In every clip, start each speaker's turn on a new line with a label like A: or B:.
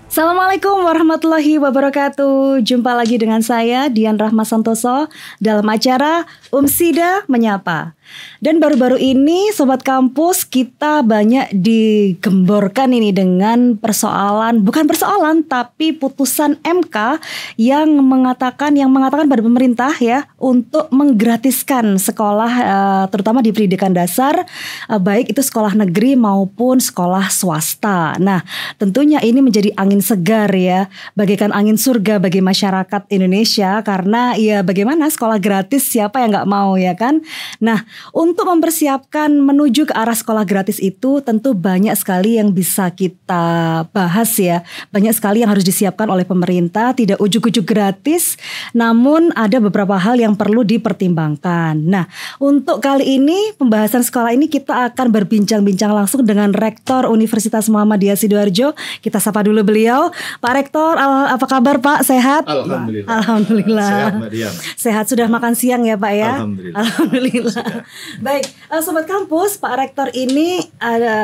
A: Assalamualaikum warahmatullahi wabarakatuh. Jumpa lagi dengan saya Dian Rahma Santoso dalam acara Umsida Menyapa. Dan baru-baru ini Sobat Kampus kita banyak digemborkan ini dengan bukan persoalan tapi putusan MK yang mengatakan pada pemerintah ya untuk menggratiskan sekolah terutama di pendidikan dasar baik itu sekolah negeri maupun sekolah swasta. Nah, tentunya ini menjadi angin segar ya, bagaikan angin surga bagi masyarakat Indonesia karena ya bagaimana sekolah gratis siapa yang nggak mau ya kan. Nah, untuk mempersiapkan menuju ke arah sekolah gratis itu tentu banyak sekali yang bisa kita bahas ya, banyak sekali yang harus disiapkan oleh pemerintah, tidak ujuk-ujuk gratis, namun ada beberapa hal yang perlu dipertimbangkan. Nah, untuk kali ini pembahasan sekolah ini kita akan berbincang-bincang langsung dengan Rektor Universitas Muhammadiyah Sidoarjo. Kita sapa dulu beliau. Pak Rektor, apa kabar Pak? Sehat?
B: Alhamdulillah.
A: Alhamdulillah.
B: Sehat Mbak Dian.
A: Sehat, sudah makan siang ya Pak ya?
B: Alhamdulillah.
A: Alhamdulillah. Baik, Sobat Kampus, Pak Rektor ini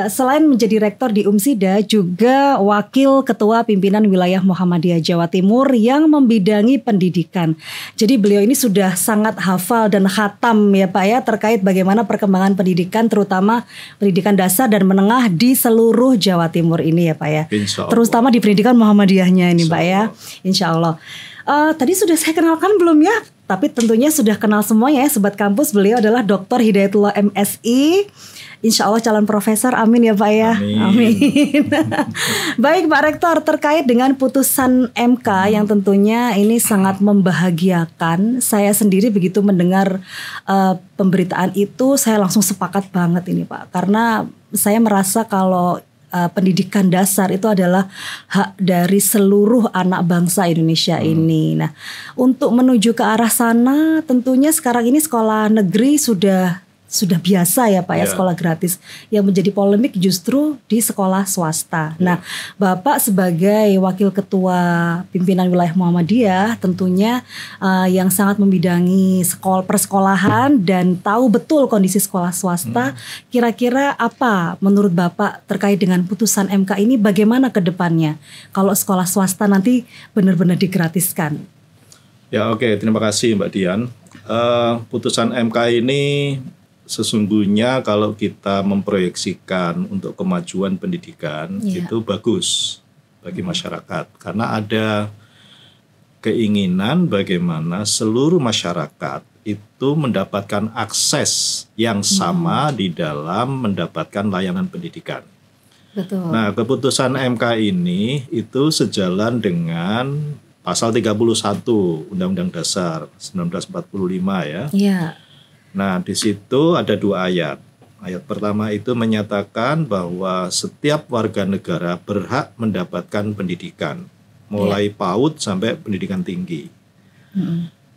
A: selain menjadi Rektor di Umsida juga Wakil Ketua Pimpinan Wilayah Muhammadiyah Jawa Timur yang membidangi pendidikan. Jadi beliau ini sudah sangat hafal dan khatam ya Pak ya terkait bagaimana perkembangan pendidikan terutama pendidikan dasar dan menengah di seluruh Jawa Timur ini ya Pak ya. Terutama di pendidikan Muhammadiyahnya ini Pak ya. Insya Allah. Tadi sudah saya kenalkan belum ya? Tapi tentunya sudah kenal semuanya ya Sobat Kampus. Beliau adalah Dr. Hidayatullah MSI. Insya Allah calon profesor, amin ya Pak ya. Amin. Baik Pak Rektor, terkait dengan putusan MK yang tentunya ini sangat membahagiakan. Saya sendiri begitu mendengar pemberitaan itu saya langsung sepakat banget ini Pak. Karena saya merasa kalau pendidikan dasar itu adalah hak dari seluruh anak bangsa Indonesia ini. Nah, untuk menuju ke arah sana tentunya sekarang ini sekolah negeri sudah biasa ya Pak ya, sekolah gratis. Yang menjadi polemik justru di sekolah swasta. Nah, Bapak sebagai Wakil Ketua Pimpinan Wilayah Muhammadiyah tentunya yang sangat membidangi persekolahan dan tahu betul kondisi sekolah swasta. Kira-kira apa menurut Bapak terkait dengan putusan MK ini, bagaimana ke depannya kalau sekolah swasta nanti benar-benar digratiskan?
B: Ya oke, terima kasih Mbak Dian. Putusan MK ini sesungguhnya kalau kita memproyeksikan untuk kemajuan pendidikan itu bagus bagi masyarakat karena ada keinginan bagaimana seluruh masyarakat itu mendapatkan akses yang sama di dalam mendapatkan layanan pendidikan.
A: Betul.
B: Nah, keputusan MK ini itu sejalan dengan pasal 31 Undang-Undang Dasar 1945 ya. Iya. Nah, di situ ada 2 ayat. Ayat pertama itu menyatakan bahwa setiap warga negara berhak mendapatkan pendidikan, mulai PAUD sampai pendidikan tinggi.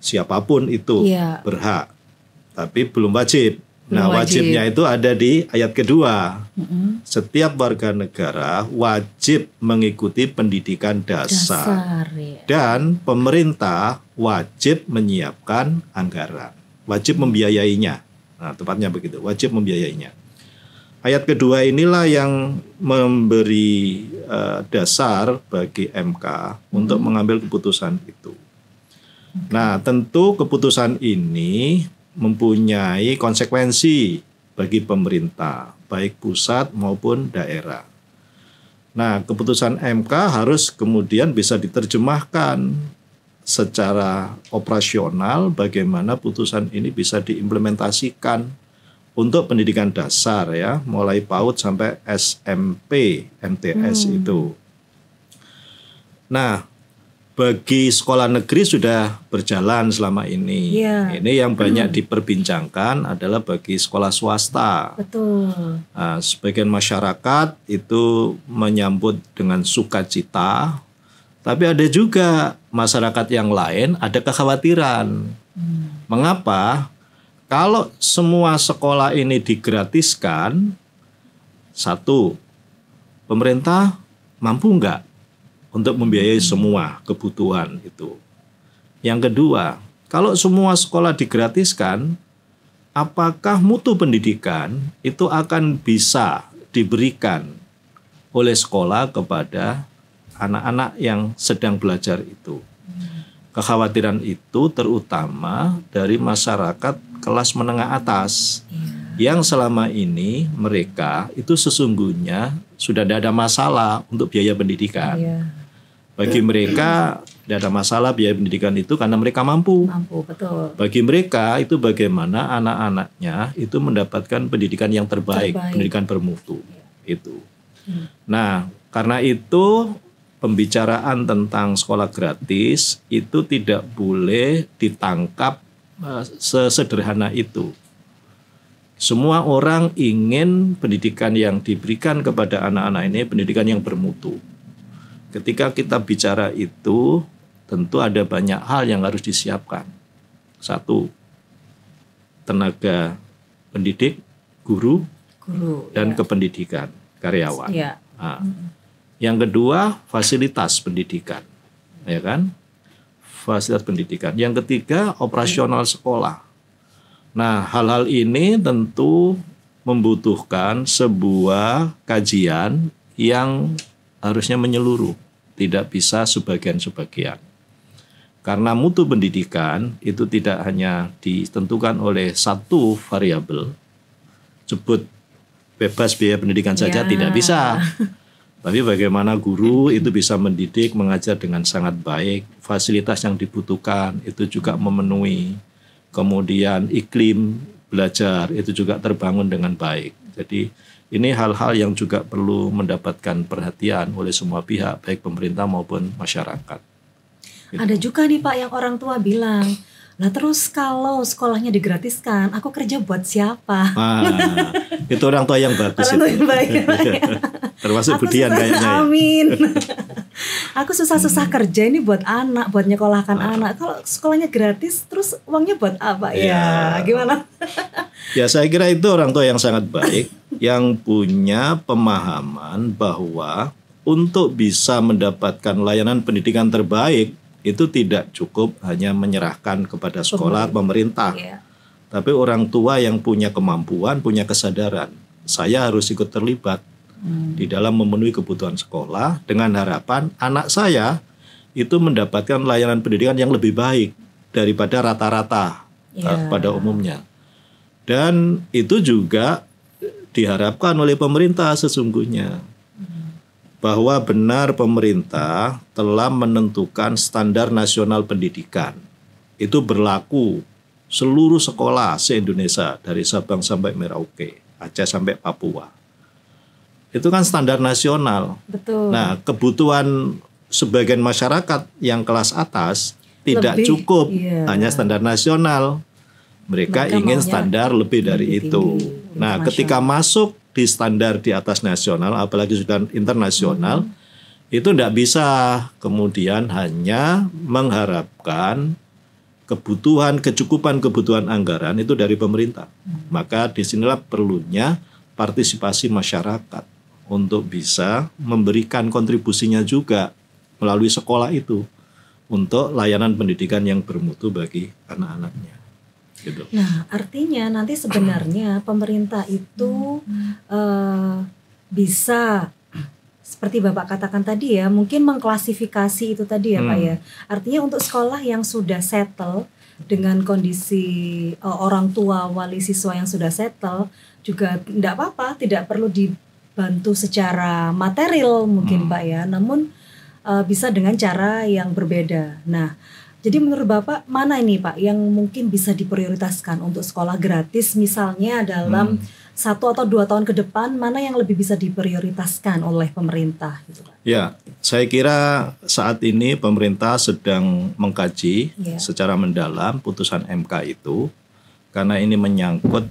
B: Siapapun itu berhak, tapi belum wajib. Nah, wajibnya itu ada di ayat kedua. Setiap warga negara wajib mengikuti pendidikan dasar. Dan pemerintah wajib menyiapkan anggaran. Wajib membiayainya. Nah, tepatnya begitu, wajib membiayainya. Ayat kedua inilah yang memberi dasar bagi MK untuk mengambil keputusan itu. Nah, tentu keputusan ini mempunyai konsekuensi bagi pemerintah, baik pusat maupun daerah. Nah, keputusan MK harus kemudian bisa diterjemahkan secara operasional bagaimana putusan ini bisa diimplementasikan untuk pendidikan dasar ya, mulai PAUD sampai SMP, MTS itu. Nah, bagi sekolah negeri sudah berjalan selama ini. Ini yang banyak diperbincangkan adalah bagi sekolah swasta.
A: Betul.
B: Nah, sebagian masyarakat itu menyambut dengan sukacita. Tapi ada juga masyarakat yang lain ada kekhawatiran. Mengapa? Kalau semua sekolah ini digratiskan, satu, pemerintah mampu nggak untuk membiayai semua kebutuhan itu? Yang kedua, kalau semua sekolah digratiskan, apakah mutu pendidikan itu akan bisa diberikan oleh sekolah kepada anak-anak yang sedang belajar itu. Kekhawatiran itu terutama dari masyarakat kelas menengah atas yang selama ini mereka itu sesungguhnya sudah tidak ada masalah untuk biaya pendidikan. Bagi mereka tidak ada masalah biaya pendidikan itu karena mereka mampu.
A: Betul.
B: Bagi mereka itu bagaimana anak-anaknya itu mendapatkan pendidikan yang terbaik. Pendidikan bermutu itu. Nah, karena itu pembicaraan tentang sekolah gratis itu tidak boleh ditangkap sesederhana itu. Semua orang ingin pendidikan yang diberikan kepada anak-anak ini pendidikan yang bermutu. Ketika kita bicara itu, tentu ada banyak hal yang harus disiapkan. Satu, tenaga pendidik, guru dan kependidikan, karyawan. Nah, yang kedua, fasilitas pendidikan, ya kan? Fasilitas pendidikan. Yang ketiga, operasional sekolah. Nah, hal-hal ini tentu membutuhkan sebuah kajian yang harusnya menyeluruh, tidak bisa sebagian-sebagian. Karena mutu pendidikan itu tidak hanya ditentukan oleh satu variabel, sebut bebas biaya pendidikan saja tidak bisa. Tapi bagaimana guru itu bisa mendidik, mengajar dengan sangat baik, fasilitas yang dibutuhkan itu juga memenuhi. Kemudian iklim belajar itu juga terbangun dengan baik. Jadi ini hal-hal yang juga perlu mendapatkan perhatian oleh semua pihak, baik pemerintah maupun masyarakat. Gitu.
A: Ada juga nih Pak yang orang tua bilang, lah terus kalau sekolahnya digratiskan, aku kerja buat siapa?
B: Nah, itu orang tua yang bagus.
A: Orang tua yang baik.
B: Termasuk Budian kayaknya.
A: Amin. Aku susah-susah kerja ini buat anak, buat nyekolahkan anak. Kalau sekolahnya gratis, terus uangnya buat apa ya? Gimana?
B: Ya saya kira itu orang tua yang sangat baik, yang punya pemahaman bahwa untuk bisa mendapatkan layanan pendidikan terbaik, itu tidak cukup hanya menyerahkan kepada sekolah, pemerintah. Tapi orang tua yang punya kemampuan, punya kesadaran, saya harus ikut terlibat di dalam memenuhi kebutuhan sekolah dengan harapan anak saya itu mendapatkan layanan pendidikan yang lebih baik daripada rata-rata pada umumnya. Dan itu juga diharapkan oleh pemerintah sesungguhnya. Bahwa benar pemerintah telah menentukan standar nasional pendidikan. Itu berlaku seluruh sekolah se-Indonesia dari Sabang sampai Merauke, Aceh sampai Papua. Itu kan standar nasional.
A: Betul.
B: Nah, kebutuhan sebagian masyarakat yang kelas atas tidak cukup hanya standar nasional. Mereka ingin standar lebih dari itu. Nah, ketika masuk di standar di atas nasional, apalagi sudah internasional, itu tidak bisa kemudian hanya mengharapkan kecukupan kebutuhan anggaran itu dari pemerintah. Maka disinilah perlunya partisipasi masyarakat untuk bisa memberikan kontribusinya juga melalui sekolah itu untuk layanan pendidikan yang bermutu bagi anak-anaknya. Gitu.
A: Nah, artinya nanti sebenarnya pemerintah itu bisa seperti Bapak katakan tadi ya, mungkin mengklasifikasi itu tadi ya Pak ya. Artinya untuk sekolah yang sudah settle dengan kondisi orang tua wali siswa yang sudah settle juga tidak apa-apa, tidak perlu dibantu secara material mungkin Pak ya, namun bisa dengan cara yang berbeda. Nah, jadi menurut Bapak mana ini Pak yang mungkin bisa diprioritaskan untuk sekolah gratis misalnya dalam 1 atau 2 tahun ke depan, mana yang lebih bisa diprioritaskan oleh pemerintah gitu Pak?
B: Ya, saya kira saat ini pemerintah sedang mengkaji secara mendalam putusan MK itu, karena ini menyangkut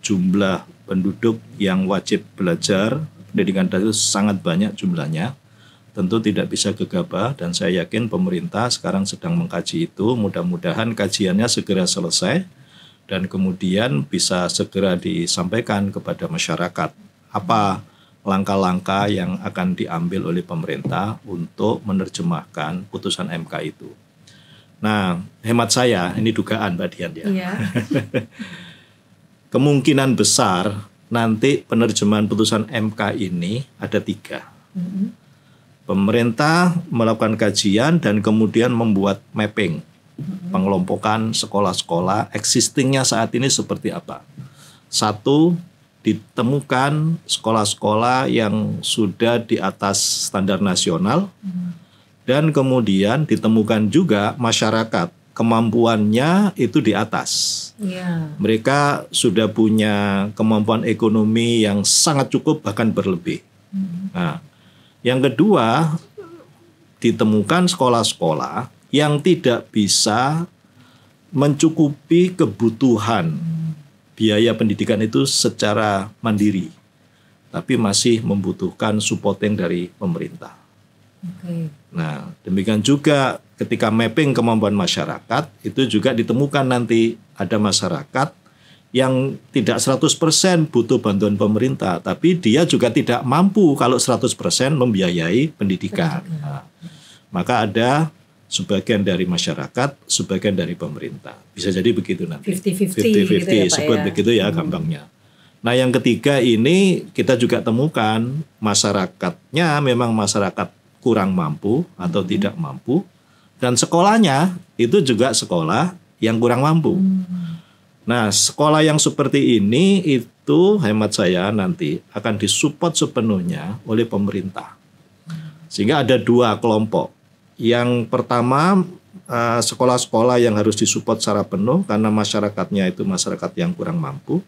B: jumlah penduduk yang wajib belajar pendidikan dasar sangat banyak jumlahnya. Tentu tidak bisa gegabah dan saya yakin pemerintah sekarang sedang mengkaji itu. Mudah-mudahan kajiannya segera selesai dan kemudian bisa segera disampaikan kepada masyarakat apa langkah-langkah yang akan diambil oleh pemerintah untuk menerjemahkan putusan MK itu. Nah, hemat saya, ini dugaan Mbak Dian ya. Kemungkinan besar nanti penerjemahan putusan MK ini ada 3. Pemerintah melakukan kajian dan kemudian membuat mapping, pengelompokan sekolah-sekolah existingnya saat ini seperti apa. Satu, ditemukan sekolah-sekolah yang sudah di atas standar nasional, dan kemudian ditemukan juga masyarakat kemampuannya itu di atas. Mereka sudah punya kemampuan ekonomi yang sangat cukup bahkan berlebih. Nah, yang kedua, ditemukan sekolah-sekolah yang tidak bisa mencukupi kebutuhan biaya pendidikan itu secara mandiri, tapi masih membutuhkan supporting dari pemerintah. Nah, demikian juga ketika mapping kemampuan masyarakat, itu juga ditemukan nanti ada masyarakat yang tidak 100% butuh bantuan pemerintah, tapi dia juga tidak mampu kalau 100% membiayai pendidikan. Nah, maka ada sebagian dari masyarakat, sebagian dari pemerintah. Bisa jadi begitu nanti.
A: 50-50 gitu ya, Pak,
B: sebut
A: ya.
B: Begitu ya gampangnya. Nah, yang ketiga ini kita juga temukan masyarakatnya memang masyarakat kurang mampu atau tidak mampu, dan sekolahnya itu juga sekolah yang kurang mampu. Nah, sekolah yang seperti ini itu hemat saya nanti akan disupport sepenuhnya oleh pemerintah. Sehingga ada dua kelompok. Yang pertama, sekolah-sekolah yang harus disupport secara penuh karena masyarakatnya itu masyarakat yang kurang mampu.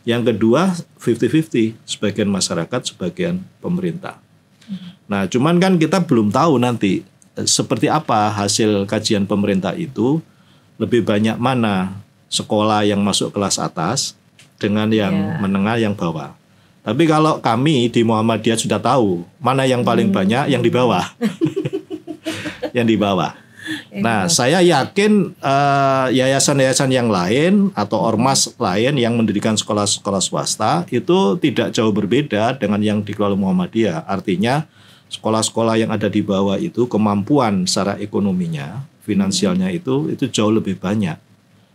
B: Yang kedua, 50-50, sebagian masyarakat, sebagian pemerintah. Nah, cuman kan kita belum tahu nanti seperti apa hasil kajian pemerintah itu, lebih banyak mana sekolah yang masuk kelas atas dengan yang menengah, yang bawah. Tapi kalau kami di Muhammadiyah sudah tahu mana yang paling banyak, yang di bawah. Yang di bawah. Nah, saya yakin yayasan-yayasan yang lain atau ormas lain yang mendirikan sekolah-sekolah swasta itu tidak jauh berbeda dengan yang dikelola Muhammadiyah. Artinya sekolah-sekolah yang ada di bawah itu kemampuan secara ekonominya, finansialnya itu jauh lebih banyak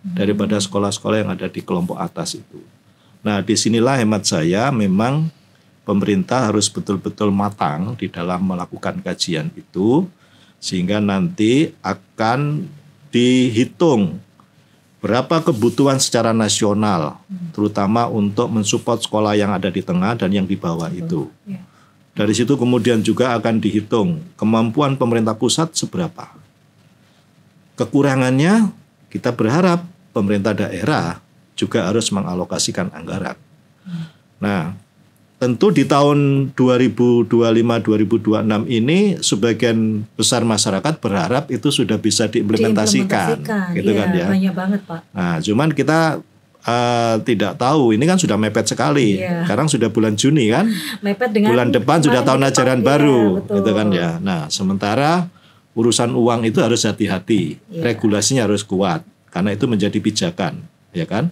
B: daripada sekolah-sekolah yang ada di kelompok atas itu. Nah, disinilah hemat saya memang pemerintah harus betul-betul matang di dalam melakukan kajian itu, sehingga nanti akan dihitung berapa kebutuhan secara nasional, terutama untuk mensupport sekolah yang ada di tengah dan yang di bawah itu. Dari situ kemudian juga akan dihitung kemampuan pemerintah pusat seberapa. Kekurangannya kita berharap pemerintah daerah juga harus mengalokasikan anggaran. Nah, tentu di tahun 2025-2026 ini sebagian besar masyarakat berharap itu sudah bisa diimplementasikan. Gitu kan ya.
A: Banyak banget, Pak.
B: Nah, cuman kita tidak tahu, ini kan sudah mepet sekali. Sekarang sudah bulan Juni kan.
A: Mepet dengan
B: bulan depan sudah tahun ajaran baru,
A: betul.
B: gitu kan ya. Nah, sementara urusan uang itu harus hati-hati, regulasinya harus kuat, karena itu menjadi pijakan, ya kan.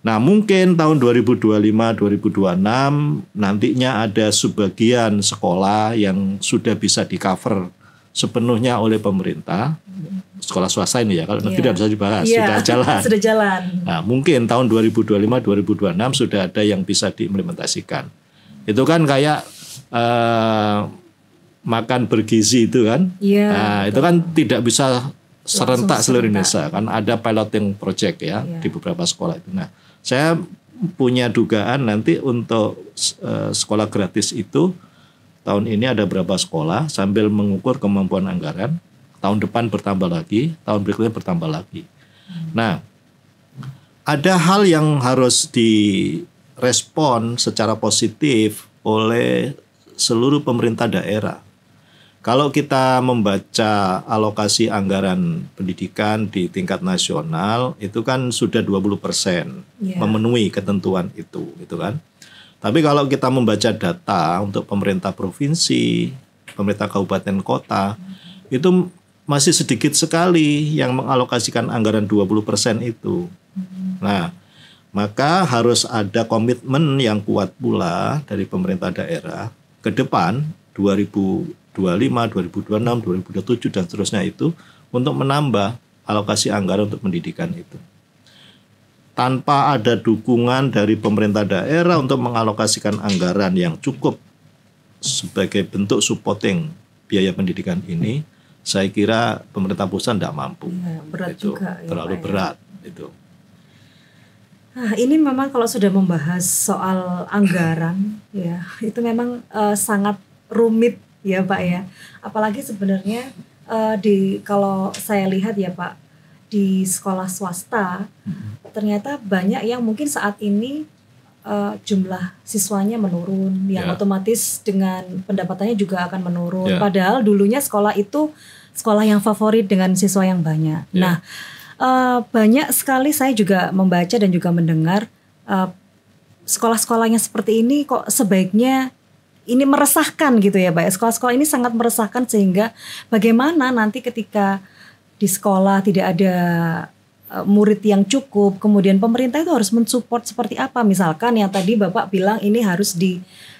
B: Nah, mungkin tahun 2025-2026 nantinya ada sebagian sekolah yang sudah bisa di-cover sepenuhnya oleh pemerintah. Sekolah swasta ini ya, kalau nanti tidak bisa dibahas, sudah jalan.
A: Sudah jalan.
B: Nah, mungkin tahun 2025-2026 sudah ada yang bisa diimplementasikan. Itu kan kayak makan bergizi itu kan. Nah, itu kan tidak bisa serentak seluruh Indonesia, kan ada piloting project ya di beberapa sekolah itu. Nah, saya punya dugaan nanti untuk sekolah gratis itu tahun ini ada berapa sekolah sambil mengukur kemampuan anggaran. Tahun depan bertambah lagi, tahun berikutnya bertambah lagi. Nah, ada hal yang harus direspon secara positif oleh seluruh pemerintah daerah. Kalau kita membaca alokasi anggaran pendidikan di tingkat nasional, itu kan sudah 20% memenuhi ketentuan itu, gitu kan. Tapi kalau kita membaca data untuk pemerintah provinsi, pemerintah kabupaten kota, itu masih sedikit sekali yang mengalokasikan anggaran 20% itu. Nah, maka harus ada komitmen yang kuat pula dari pemerintah daerah ke depan 2025, 2026, 2027 dan seterusnya itu untuk menambah alokasi anggaran untuk pendidikan itu. Tanpa ada dukungan dari pemerintah daerah untuk mengalokasikan anggaran yang cukup sebagai bentuk supporting biaya pendidikan ini, saya kira pemerintah pusat tidak mampu.
A: Ya, berat
B: itu
A: juga.
B: Terlalu berat itu.
A: Nah, ini memang kalau sudah membahas soal anggaran, ya itu memang sangat rumit ya Pak ya. Apalagi sebenarnya kalau saya lihat ya Pak, di sekolah swasta ternyata banyak yang mungkin saat ini jumlah siswanya menurun, yang otomatis dengan pendapatannya juga akan menurun. Padahal dulunya sekolah itu sekolah yang favorit dengan siswa yang banyak. Nah, banyak sekali saya juga membaca dan juga mendengar sekolah-sekolahnya seperti ini kok sebaiknya ini meresahkan gitu ya Pak. Sekolah-sekolah ini sangat meresahkan, sehingga bagaimana nanti ketika di sekolah tidak ada murid yang cukup, kemudian pemerintah itu harus mensupport seperti apa? Misalkan yang tadi Bapak bilang ini harus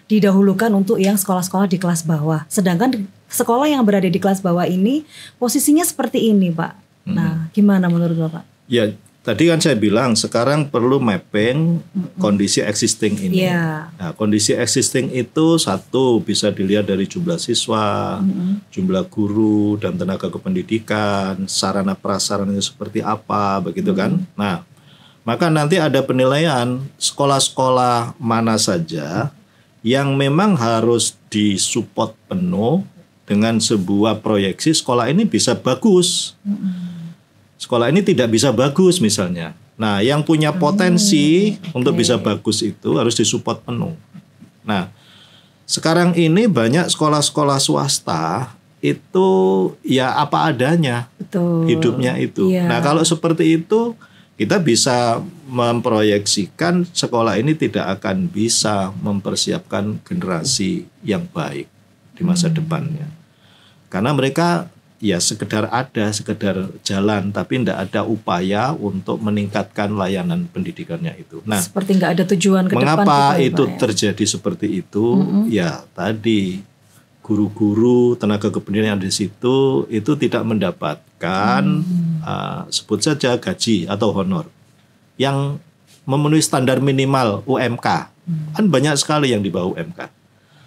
A: didahulukan untuk yang sekolah-sekolah di kelas bawah. Sedangkan sekolah yang berada di kelas bawah ini posisinya seperti ini Pak. Nah, gimana menurut Bapak? Ya,
B: tadi kan saya bilang sekarang perlu mapping kondisi existing ini. Nah, kondisi existing itu satu bisa dilihat dari jumlah siswa, jumlah guru dan tenaga kependidikan, sarana prasarananya seperti apa, begitu kan? Nah, maka nanti ada penilaian sekolah-sekolah mana saja yang memang harus disupport penuh dengan sebuah proyeksi sekolah ini bisa bagus. Sekolah ini tidak bisa bagus misalnya. Nah, yang punya potensi untuk bisa bagus itu harus disupport penuh. Nah, sekarang ini banyak sekolah-sekolah swasta itu ya apa adanya.
A: Betul.
B: Hidupnya itu. Nah, kalau seperti itu kita bisa memproyeksikan sekolah ini tidak akan bisa mempersiapkan generasi yang baik di masa depannya. Karena mereka ya sekedar jalan, tapi tidak ada upaya untuk meningkatkan layanan pendidikannya itu. Nah,
A: seperti nggak ada tujuan ke depan.
B: Mengapa itu terjadi seperti itu? Ya tadi guru-guru, tenaga kependidikan yang di situ itu tidak mendapatkan sebut saja gaji atau honor yang memenuhi standar minimal UMK. Kan banyak sekali yang di bawah UMK.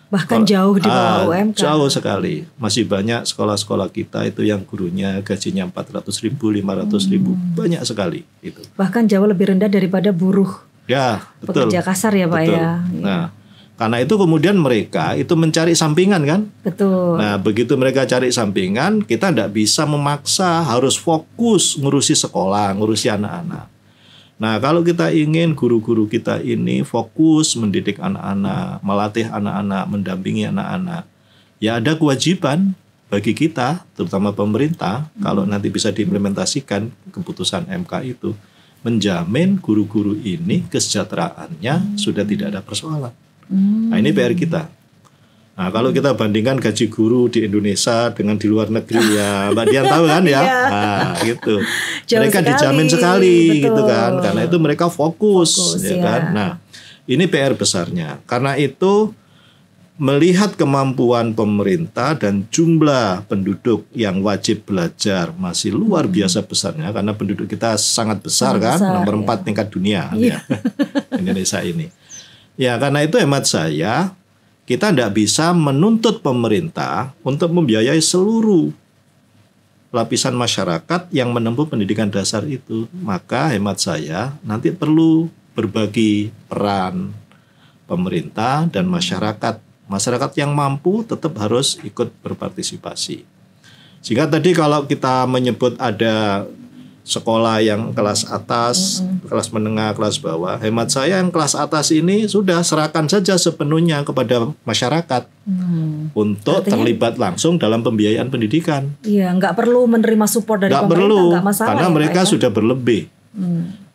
A: Bahkan jauh di bawah UMK.
B: Jauh sekali. Masih banyak sekolah-sekolah kita itu yang gurunya gajinya 400.000, 500.000. Banyak sekali itu.
A: Bahkan jauh lebih rendah daripada buruh.
B: Ya, betul.
A: Pekerja kasar ya Pak ya.
B: Nah, karena itu kemudian mereka itu mencari sampingan kan.
A: Betul.
B: Nah, begitu mereka cari sampingan, kita tidak bisa memaksa harus fokus ngurusi sekolah, ngurusi anak-anak. Nah, kalau kita ingin guru-guru kita ini fokus mendidik anak-anak, melatih anak-anak, mendampingi anak-anak, ya ada kewajiban bagi kita, terutama pemerintah, kalau nanti bisa diimplementasikan keputusan MK itu, menjamin guru-guru ini kesejahteraannya sudah tidak ada persoalan. Nah, ini PR kita. Nah, kalau kita bandingkan gaji guru di Indonesia dengan di luar negeri ya Mbak Dian tahu kan ya. Nah, gitu. Mereka dijamin sekali gitu kan. Karena itu mereka fokus ya kan. Nah, ini PR besarnya. Karena itu melihat kemampuan pemerintah dan jumlah penduduk yang wajib belajar masih luar biasa besarnya, karena penduduk kita sangat besar kan, nomor 4 tingkat dunia ya. Indonesia ini. Ya, karena itu hemat saya kita tidak bisa menuntut pemerintah untuk membiayai seluruh lapisan masyarakat yang menempuh pendidikan dasar itu. Maka hemat saya nanti perlu berbagi peran pemerintah dan masyarakat. Masyarakat yang mampu tetap harus ikut berpartisipasi. Sehingga tadi kalau kita menyebut ada sekolah yang kelas atas, kelas menengah, kelas bawah, hemat saya yang kelas atas ini sudah serahkan saja sepenuhnya kepada masyarakat untuk artinya terlibat langsung dalam pembiayaan pendidikan.
A: Iya, nggak perlu menerima support dari pemerintah, nggak masalah.
B: Karena mereka sudah berlebih.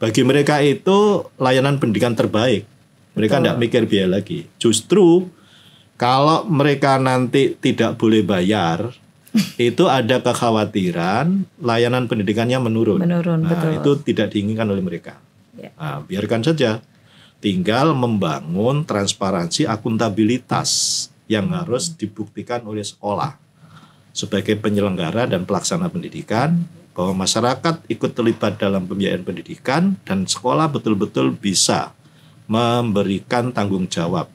B: Bagi mereka itu layanan pendidikan terbaik. Mereka tidak mikir biaya lagi. Justru kalau mereka nanti tidak boleh bayar, itu ada kekhawatiran layanan pendidikannya menurun. Nah,
A: betul.
B: Itu tidak diinginkan oleh mereka. Nah, biarkan saja. Tinggal membangun transparansi, akuntabilitas yang harus dibuktikan oleh sekolah sebagai penyelenggara dan pelaksana pendidikan, bahwa masyarakat ikut terlibat dalam pembiayaan pendidikan dan sekolah betul-betul bisa memberikan tanggung jawab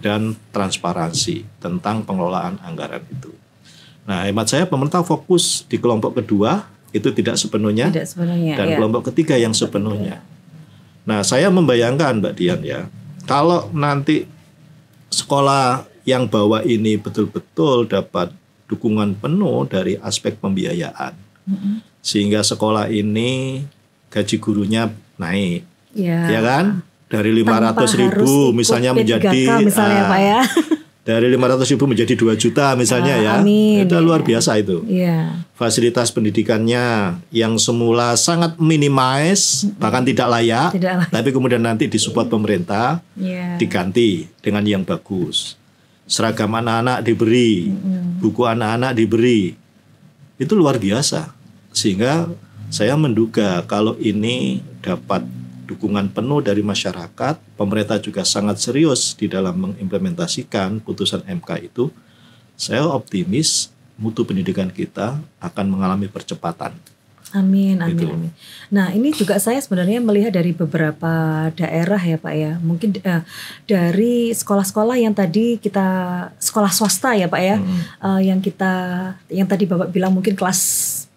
B: dan transparansi tentang pengelolaan anggaran itu. Nah, hemat saya pemerintah fokus di kelompok kedua itu tidak sepenuhnya dan kelompok ketiga yang sepenuhnya. Nah, saya membayangkan Mbak Dian ya, kalau nanti sekolah yang bawah ini betul-betul dapat dukungan penuh dari aspek pembiayaan, sehingga sekolah ini gaji gurunya naik, ya kan? Dari 500.000 misalnya menjadi
A: misalnya, Pak ya.
B: Dari 500.000 menjadi 2 juta misalnya ya.
A: Amin,
B: itu luar biasa itu.
A: Ya.
B: Fasilitas pendidikannya yang semula sangat minimize, bahkan tidak layak, tapi kemudian nanti disupport pemerintah, diganti dengan yang bagus. Seragam anak-anak diberi, buku anak-anak diberi. Itu luar biasa. Sehingga saya menduga kalau ini dapat dukungan penuh dari masyarakat, pemerintah juga sangat serius di dalam mengimplementasikan putusan MK itu, saya optimis mutu pendidikan kita akan mengalami percepatan.
A: Amin, amin, gitu. Amin. Nah, ini juga saya sebenarnya melihat dari beberapa daerah ya Pak ya, mungkin dari sekolah-sekolah yang tadi kita, sekolah swasta ya Pak ya, yang tadi Bapak bilang mungkin kelas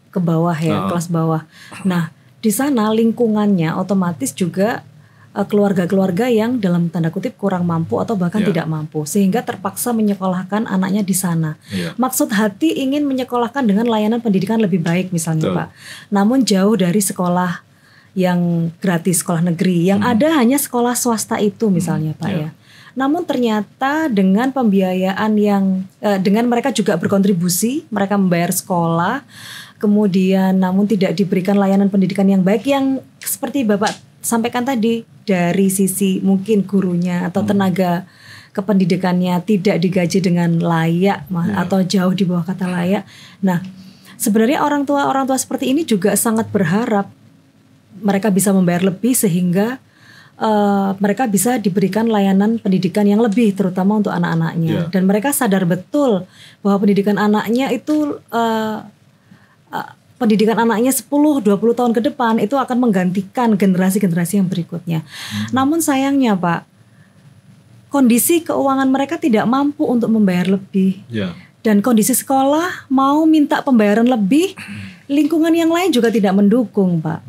A: ke bawah ya, kelas bawah. Nah, di sana lingkungannya otomatis juga keluarga-keluarga yang dalam tanda kutip kurang mampu atau bahkan tidak mampu, sehingga terpaksa menyekolahkan anaknya di sana. Maksud hati ingin menyekolahkan dengan layanan pendidikan lebih baik misalnya Pak. Namun jauh dari sekolah yang gratis, sekolah negeri, yang ada hanya sekolah swasta itu misalnya Pak ya. Namun ternyata dengan pembiayaan yang dengan mereka juga berkontribusi, mereka membayar sekolah, kemudian namun tidak diberikan layanan pendidikan yang baik, yang seperti Bapak sampaikan tadi, dari sisi mungkin gurunya atau tenaga kependidikannya tidak digaji dengan layak atau jauh di bawah kata layak. Nah, sebenarnya orang tua seperti ini juga sangat berharap mereka bisa membayar lebih sehingga mereka bisa diberikan layanan pendidikan yang lebih, terutama untuk anak-anaknya. Dan mereka sadar betul bahwa pendidikan anaknya itu pendidikan anaknya 10-20 tahun ke depan itu akan menggantikan generasi-generasi yang berikutnya. Namun sayangnya Pak, kondisi keuangan mereka tidak mampu untuk membayar lebih. Dan kondisi sekolah mau minta pembayaran lebih, lingkungan yang lain juga tidak mendukung Pak.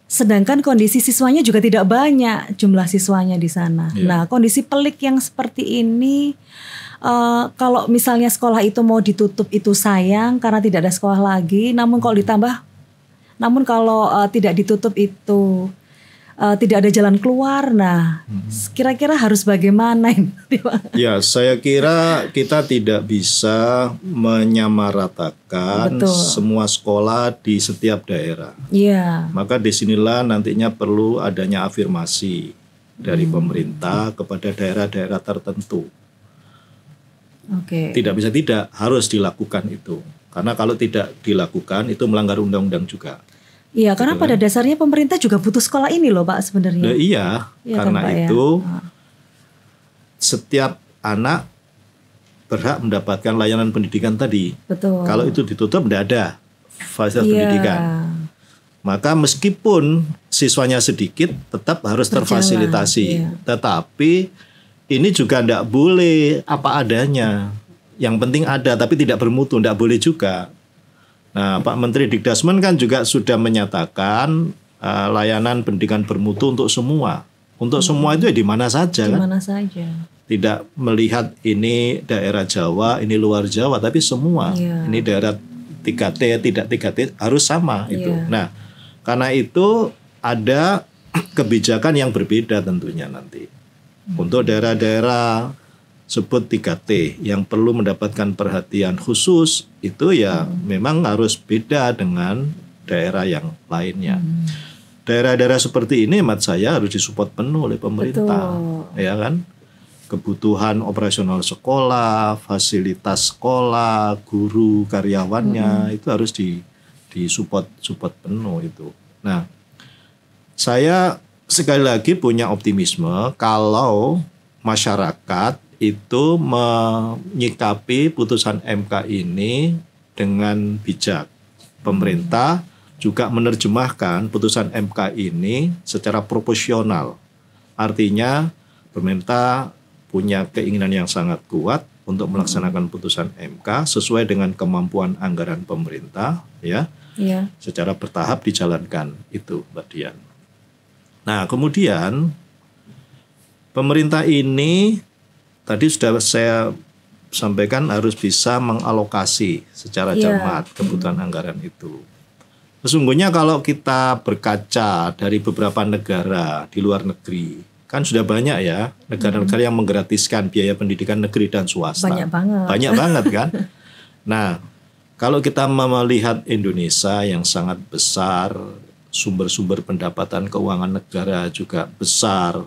A: Sedangkan kondisi siswanya juga tidak banyak jumlah siswanya di sana. Nah, kondisi pelik yang seperti ini, kalau misalnya sekolah itu mau ditutup itu sayang karena tidak ada sekolah lagi. Namun kalau tidak ditutup itu tidak ada jalan keluar. Nah, kira-kira harus bagaimana ini?
B: Ya, saya kira kita tidak bisa menyamaratakan semua sekolah di setiap daerah. Maka disinilah nantinya perlu adanya afirmasi dari pemerintah kepada daerah-daerah tertentu. Tidak bisa tidak, harus dilakukan itu. Karena kalau tidak dilakukan itu melanggar undang-undang juga.
A: Iya, karena pada dasarnya pemerintah juga butuh sekolah ini loh Pak sebenarnya.
B: Iya, karena kan, itu setiap anak berhak mendapatkan layanan pendidikan tadi. Kalau itu ditutup tidak ada fasilitas pendidikan. Maka meskipun siswanya sedikit tetap harus terfasilitasi. Tetapi ini juga tidak boleh apa adanya. Yang penting ada tapi tidak bermutu, tidak boleh juga. Nah, Pak Menteri Dikdasmen kan juga sudah menyatakan layanan pendidikan bermutu untuk semua. Untuk semua itu ya di mana saja kan?
A: Di mana saja.
B: Tidak melihat ini daerah Jawa, ini luar Jawa, tapi semua. Ini daerah 3T, tidak 3T harus sama itu. Nah, karena itu ada kebijakan yang berbeda tentunya nanti. Untuk daerah-daerah sebut 3T yang perlu mendapatkan perhatian khusus itu ya memang harus beda dengan daerah yang lainnya. Daerah-daerah seperti ini hemat saya harus disupport penuh oleh pemerintah. Ya kan? Kebutuhan operasional sekolah, fasilitas sekolah, guru, karyawannya itu harus disupport penuh itu. Nah, saya sekali lagi punya optimisme kalau masyarakat itu menyikapi putusan MK ini dengan bijak. Pemerintah juga menerjemahkan putusan MK ini secara proporsional. Artinya pemerintah punya keinginan yang sangat kuat untuk melaksanakan putusan MK sesuai dengan kemampuan anggaran pemerintah, ya. Secara bertahap dijalankan itu, Mbak Dian. Nah, kemudian pemerintah ini tadi sudah saya sampaikan harus bisa mengalokasi secara cermat kebutuhan anggaran itu. Sesungguhnya kalau kita berkaca dari beberapa negara di luar negeri, kan sudah banyak ya negara-negara yang menggratiskan biaya pendidikan negeri dan swasta. Banyak banget kan. Nah, kalau kita melihat Indonesia yang sangat besar, sumber-sumber pendapatan keuangan negara juga besar.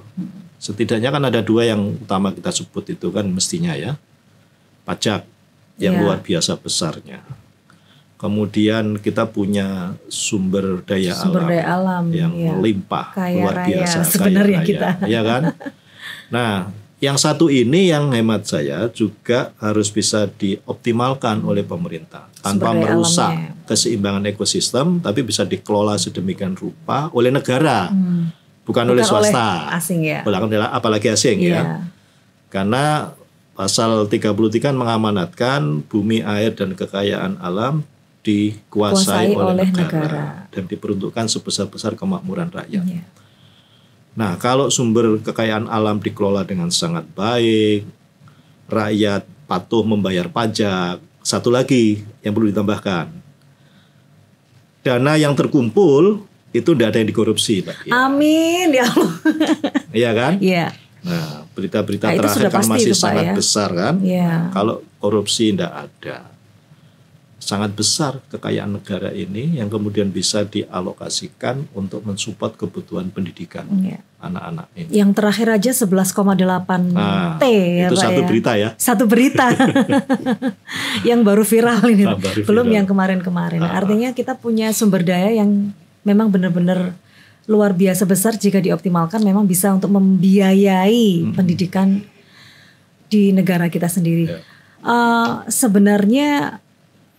B: Setidaknya kan ada dua yang utama kita sebut itu kan mestinya ya. Pajak yang luar biasa besarnya. Kemudian kita punya sumber daya alam yang melimpah, luar biasa
A: sebenarnya kaya kita.
B: Ya kan? Nah, yang satu ini yang hemat saya juga harus bisa dioptimalkan oleh pemerintah tanpa merusak keseimbangan ekosistem, tapi bisa dikelola sedemikian rupa oleh negara, bukan oleh swasta,
A: oleh asing ya.
B: Apalagi asing ya. Karena Pasal 33 mengamanatkan bumi, air, dan kekayaan alam dikuasai oleh negara dan diperuntukkan sebesar-besar kemakmuran rakyat. Nah, kalau sumber kekayaan alam dikelola dengan sangat baik, rakyat patuh membayar pajak, satu lagi yang perlu ditambahkan, dana yang terkumpul itu tidak ada yang dikorupsi, Pak.
A: Amin, ya Allah.
B: Iya kan?
A: Iya.
B: Nah, berita-berita terakhir kan masih sangat besar kan. Kalau korupsi tidak ada, sangat besar kekayaan negara ini yang kemudian bisa dialokasikan untuk mensupport kebutuhan pendidikan anak-anak ini.
A: Yang terakhir aja 11,8 T ya,
B: itu
A: Pak,
B: satu berita ya.
A: Satu berita yang baru viral ini, belum yang kemarin-kemarin. Artinya kita punya sumber daya yang memang benar-benar luar biasa besar. Jika dioptimalkan memang bisa untuk membiayai pendidikan di negara kita sendiri. Sebenarnya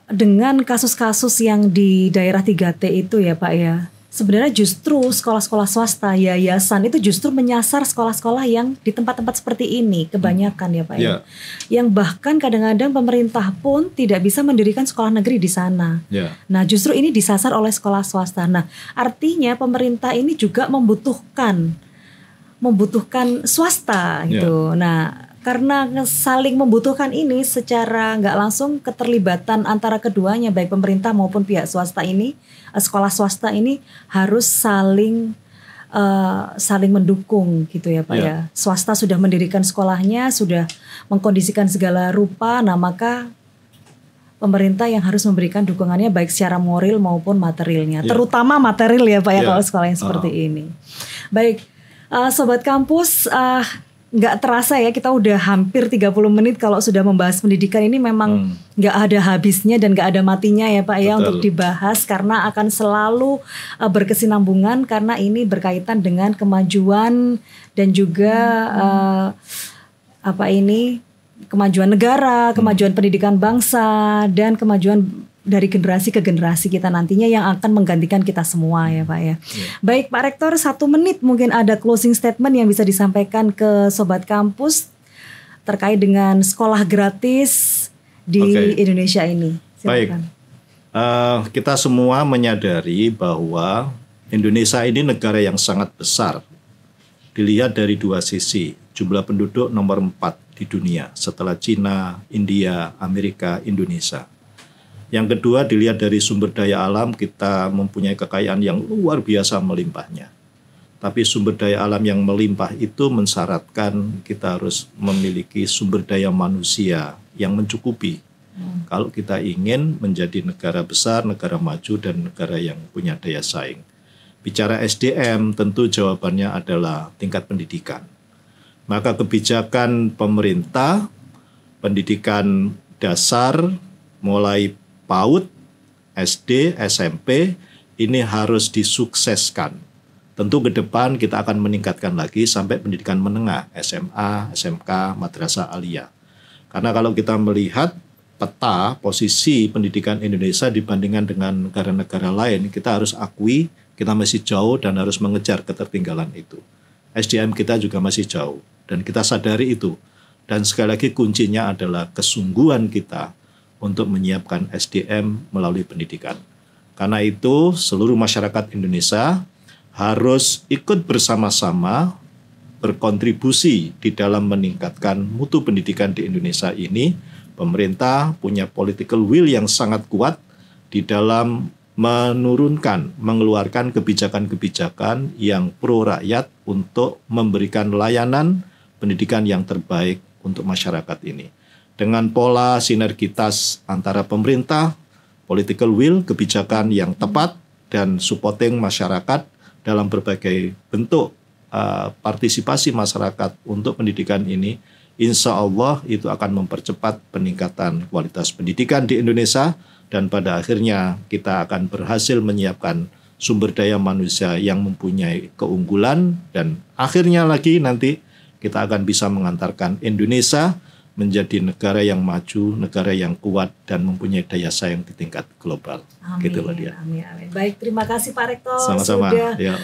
A: dengan kasus-kasus yang di daerah 3T itu ya Pak ya, sebenarnya justru sekolah-sekolah swasta, yayasan itu justru menyasar sekolah-sekolah yang di tempat-tempat seperti ini kebanyakan ya Pak ya. Yang bahkan kadang-kadang pemerintah pun tidak bisa mendirikan sekolah negeri di sana. Nah, justru ini disasar oleh sekolah swasta. Nah, artinya pemerintah ini juga membutuhkan swasta gitu. Nah, karena saling membutuhkan ini, secara nggak langsung keterlibatan antara keduanya, baik pemerintah maupun pihak swasta ini, sekolah swasta ini harus saling mendukung gitu ya Pak ya. Swasta sudah mendirikan sekolahnya, sudah mengkondisikan segala rupa, nah maka pemerintah yang harus memberikan dukungannya baik secara moral maupun materialnya, terutama material ya Pak ya kalau sekolah yang seperti ini. Baik, Sobat Kampus, nggak terasa ya kita udah hampir 30 menit kalau sudah membahas pendidikan ini. Memang nggak ada habisnya dan nggak ada matinya ya Pak ya untuk dibahas, karena akan selalu berkesinambungan, karena ini berkaitan dengan kemajuan dan juga kemajuan negara, kemajuan pendidikan bangsa, dan kemajuan dari generasi ke generasi kita nantinya yang akan menggantikan kita semua ya Pak ya. Baik Pak Rektor, 1 menit mungkin ada closing statement yang bisa disampaikan ke Sobat Kampus terkait dengan sekolah gratis di Indonesia ini. Silakan.
B: Baik, kita semua menyadari bahwa Indonesia ini negara yang sangat besar. Dilihat dari 2 sisi, jumlah penduduk nomor 4 di dunia setelah Cina, India, Amerika, Indonesia. Yang kedua, dilihat dari sumber daya alam, kita mempunyai kekayaan yang luar biasa melimpahnya. Tapi sumber daya alam yang melimpah itu mensyaratkan kita harus memiliki sumber daya manusia yang mencukupi. Kalau kita ingin menjadi negara besar, negara maju, dan negara yang punya daya saing. Bicara SDM, tentu jawabannya adalah tingkat pendidikan. Maka kebijakan pemerintah, pendidikan dasar, mulai PAUD, SD, SMP, ini harus disukseskan. Tentu ke depan kita akan meningkatkan lagi sampai pendidikan menengah, SMA, SMK, madrasah aliyah. Karena kalau kita melihat peta posisi pendidikan Indonesia dibandingkan dengan negara-negara lain, kita harus akui kita masih jauh dan harus mengejar ketertinggalan itu. SDM kita juga masih jauh dan kita sadari itu. Dan sekali lagi kuncinya adalah kesungguhan kita untuk menyiapkan SDM melalui pendidikan. Karena itu seluruh masyarakat Indonesia harus ikut bersama-sama berkontribusi di dalam meningkatkan mutu pendidikan di Indonesia ini. Pemerintah punya political will yang sangat kuat di dalam mengeluarkan kebijakan-kebijakan yang pro rakyat untuk memberikan layanan pendidikan yang terbaik untuk masyarakat ini. Dengan pola sinergitas antara pemerintah, political will, kebijakan yang tepat, dan supporting masyarakat dalam berbagai bentuk partisipasi masyarakat untuk pendidikan ini, insya Allah itu akan mempercepat peningkatan kualitas pendidikan di Indonesia, dan pada akhirnya kita akan berhasil menyiapkan sumber daya manusia yang mempunyai keunggulan, dan akhirnya lagi nanti kita akan bisa mengantarkan Indonesia menjadi negara yang maju, negara yang kuat, dan mempunyai daya saing di tingkat global.
A: Amin,
B: gitu loh dia.
A: Amin, amin. Baik, terima kasih Pak Rektor
B: Sama-sama,
A: sudah
B: ya.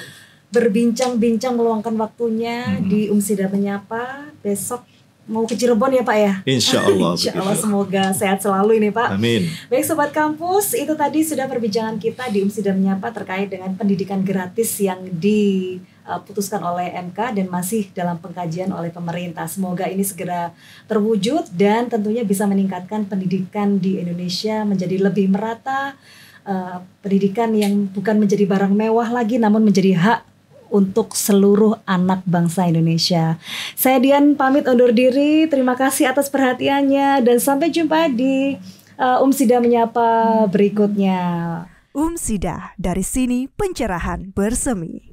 A: berbincang-bincang meluangkan waktunya di UMSIDA Menyapa. Besok mau ke Cirebon ya Pak ya?
B: Insya Allah.
A: Insya Allah, semoga sehat selalu ini Pak.
B: Amin.
A: Baik Sobat Kampus, itu tadi sudah perbincangan kita di UMSIDA Menyapa terkait dengan pendidikan gratis yang diputuskan oleh MK dan masih dalam pengkajian oleh pemerintah. Semoga ini segera terwujud dan tentunya bisa meningkatkan pendidikan di Indonesia menjadi lebih merata. Pendidikan yang bukan menjadi barang mewah lagi namun menjadi hak untuk seluruh anak bangsa Indonesia. Saya Dian pamit undur diri. Terima kasih atas perhatiannya dan sampai jumpa di UMSIDA Menyapa berikutnya.
C: UMSIDA, dari sini pencerahan bersemi.